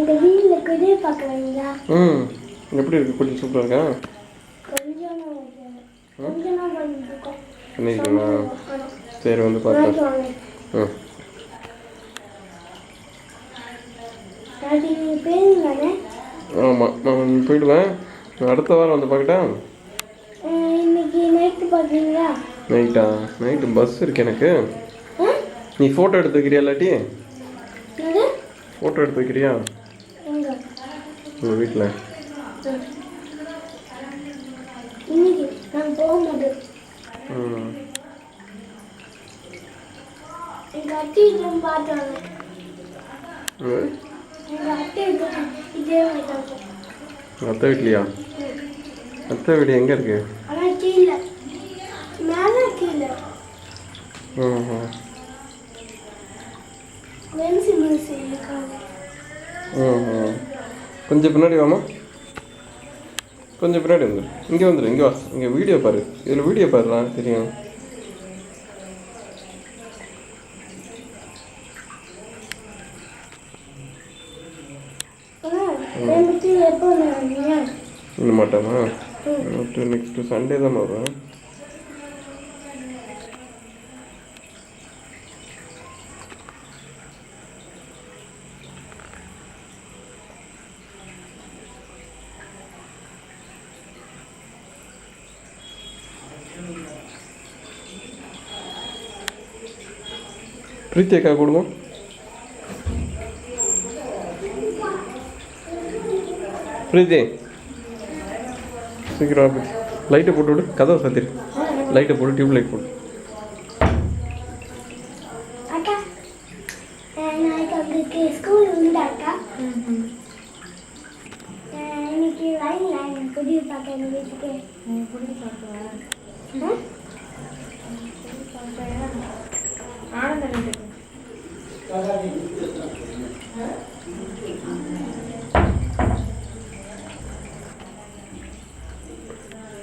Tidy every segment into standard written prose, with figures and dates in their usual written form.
இந்த வீட்ல குடியே பார்க்கறீங்களா? எப்படி இருக்கு? குடி சூப்பரா இருக்கா? கொஞ்சமா பண்ணிருக்கீங்களா? சரி வந்து பார்க்கலாம். ஆமாம், நான் போயிடுவேன். அடுத்த வாரம் வந்து பார்க்கட்டா? இன்னைக்கு நைட்டு பார்க்குறீங்களா? நைட்டு பஸ் இருக்கு எனக்கு. நீ ஃபோட்டோ எடுத்து வைக்கிறியா? இல்லாட்டி ஃபோட்டோ எடுத்து வைக்கிறியா உங்கள் வீட்டில்? இன்னைக்கு நான் போகும்போது எங்கள் அத்தை பார்த்தாங்க. எங்கள் அத்தை இதே வாங்கிட்டாங்க. அத்தை வீட்லையா? அத்தை வீடு எங்கே இருக்கு? ஆனால் கீழே மேலே கீழே கொஞ்சம் பின்னாடி வாமா. கொஞ்சம் பின்னாடி வந்துடு. இங்கே வந்துடு. இங்கே வா. இங்கே வீடியோ பாரு. இதில் வீடியோ பாருடா, தெரியும். இன்னும் மாட்டாமா? நெக்ஸ்ட் சண்டே தான் வருவேன். பிரீத்தி அக்கா கொடுங்க. பிரீத்தி சீக்கிரம் லைட்டை போட்டு விடு. கதவை சாத்திரு. லைட்டை போட்டு டியூப் லைட் போட்டு.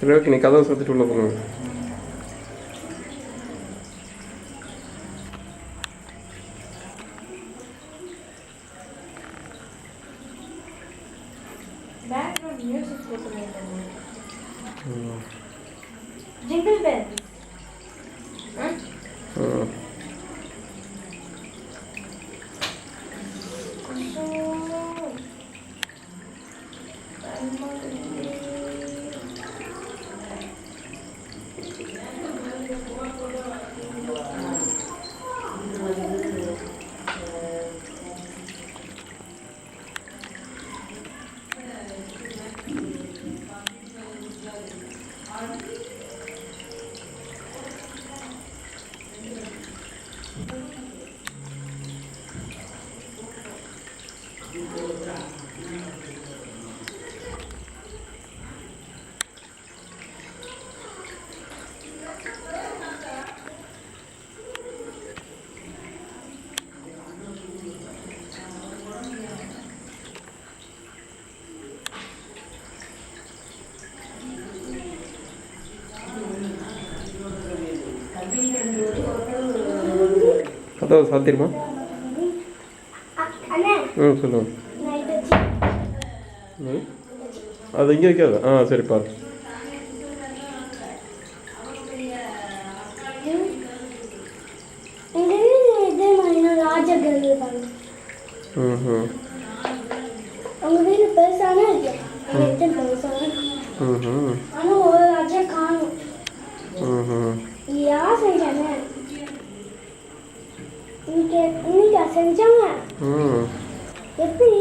சரி, ஓகே. நீ கதவை சாத்திட்டு உள்ள போங்க. Jingle bell. கதவை சாத்திருமா? சொல்லுங்க. அது இங்கே வைக்காது. சரி பாரு. எப்படி